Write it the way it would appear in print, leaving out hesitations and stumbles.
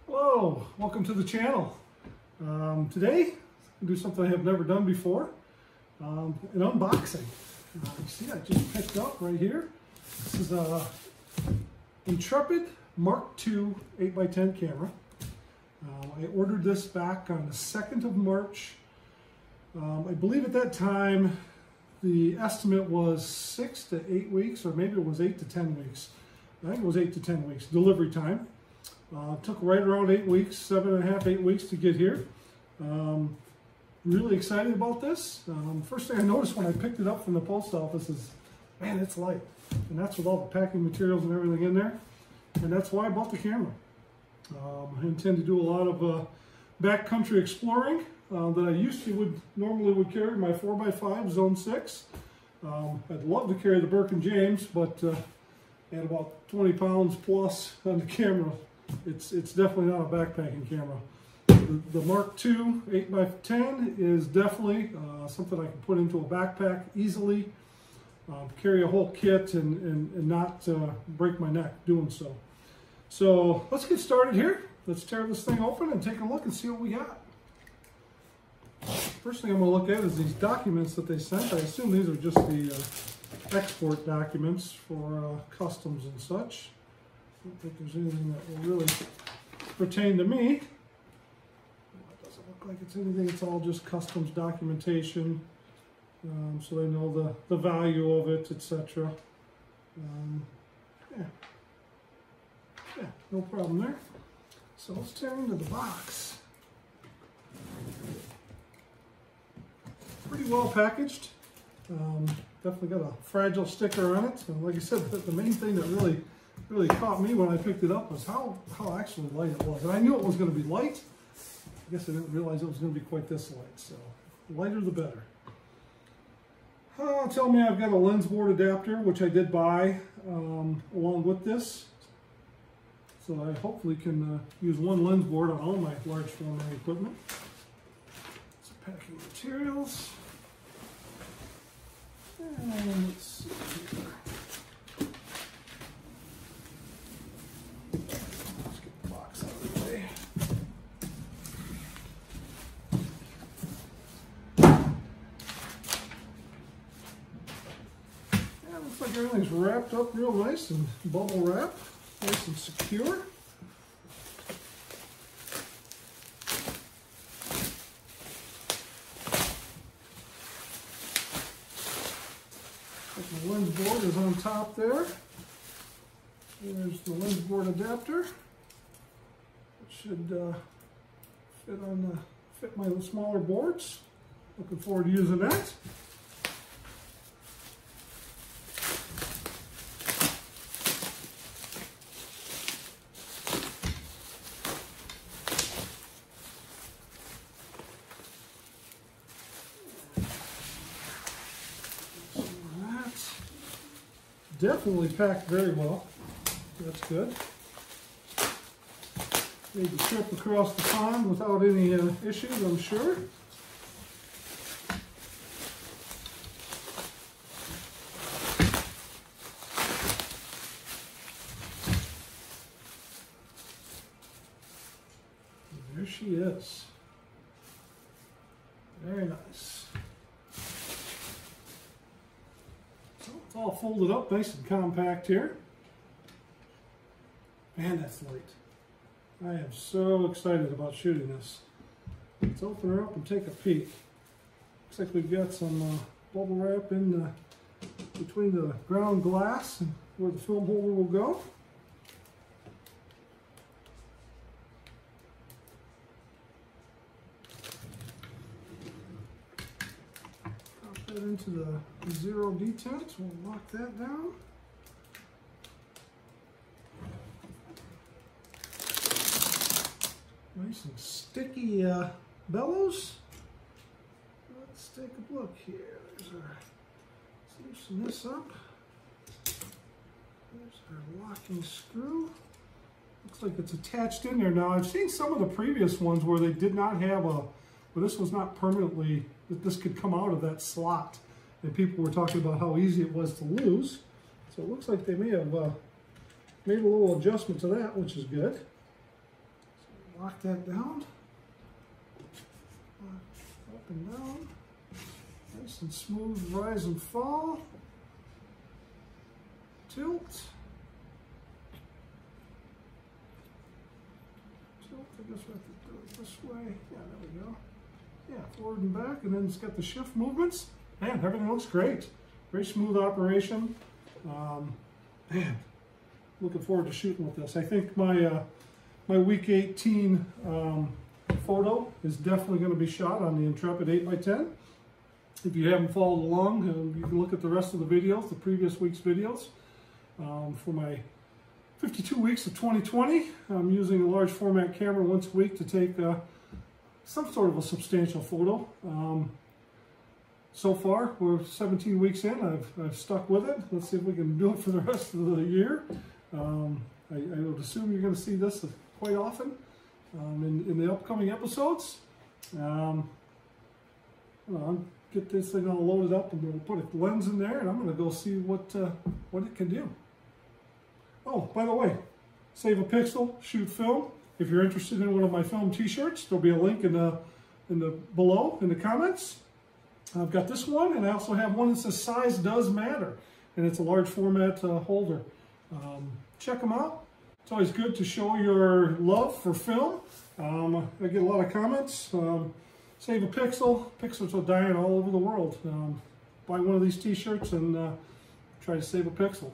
Hello, welcome to the channel. Today, I'll do something I have never done before, an unboxing. You see, I just picked up right here. This is a Intrepid MK2 8x10 camera. I ordered this back on the 2nd of March. I believe at that time, the estimate was 6 to 8 weeks, or maybe it was 8 to 10 weeks. I think it was 8 to 10 weeks delivery time. It took right around 8 weeks, 7.5, 8 weeks to get here. Really excited about this. First thing I noticed when I picked it up from the post office is, man, it's light. And that's with all the packing materials and everything in there. And that's why I bought the camera. I intend to do a lot of backcountry exploring that I normally would carry my 4x5 Zone 6. I'd love to carry the Birkin James, but at about 20 pounds plus on the camera, it's definitely not a backpacking camera. The MK2 8x10 is definitely something I can put into a backpack easily, carry a whole kit and not break my neck doing so. So let's get started here. Let's tear this thing open and take a look and see what we got. First thing I'm going to look at is these documents that they sent. I assume these are just the export documents for customs and such. I don't think there's anything that will really pertain to me. It doesn't look like it's anything. It's all just customs documentation, so they know the value of it, etc. Yeah, no problem there. So let's tear into the box. Pretty well packaged. Definitely got a fragile sticker on it. And like I said, the main thing that really caught me when I picked it up was how actually light it was. And I knew it was going to be light. I guess I didn't realize it was going to be quite this light. So the lighter the better. Tell me I've got a lens board adapter, which I did buy along with this. So I hopefully can use one lens board on all my large format equipment. Some packing materials. And let's see here. Let's get the box out of the way. Yeah, looks like everything's wrapped up real nice and bubble wrap. Nice and secure. The lens board is on top there. There's the lens board adapter. It should fit my smaller boards. Looking forward to using that. Definitely packed very well. That's good. Made the trip across the pond without any issues, I'm sure. And there she is. Very nice. It's all folded up nice and compact here. Man, that's light. I am so excited about shooting this. Let's open her up and take a peek. Looks like we've got some bubble wrap in between the ground glass and where the film holder will go. Into the zero detent. We'll lock that down. Nice and sticky bellows. Let's take a look here. There's our, let's loosen this up. There's our locking screw. Looks like it's attached in there. Now I've seen some of the previous ones where they did not have where this was not permanently, that this could come out of that slot. And people were talking about how easy it was to lose. So it looks like they may have made a little adjustment to that, which is good. So Lock that down. Up and down. Nice and smooth rise and fall. Tilt. Tilt, I guess we have to do it this way. Yeah, there we go. Yeah, forward and back, and then it's got the shift movements. Man, everything looks great. Very smooth operation. Man, looking forward to shooting with this. I think my my week 18 photo is definitely going to be shot on the Intrepid 8x10. If you haven't followed along, you can look at the rest of the videos, the previous week's videos. For my 52 weeks of 2020, I'm using a large format camera once a week to take some sort of a substantial photo. So far, we're 17 weeks in. I've stuck with it. Let's see if we can do it for the rest of the year. I would assume you're going to see this quite often in the upcoming episodes. I'll get this thing all loaded up, and we'll put a lens in there, and I'm going to go see what it can do. Oh, by the way, save a pixel, shoot film. If you're interested in one of my film t-shirts, there'll be a link in the below in the comments. I've got this one, and I also have one that says size does matter, and it's a large format holder. Check them out. It's always good to show your love for film. I get a lot of comments. Save a pixel. Pixels are dying all over the world. Buy one of these t-shirts and try to save a pixel.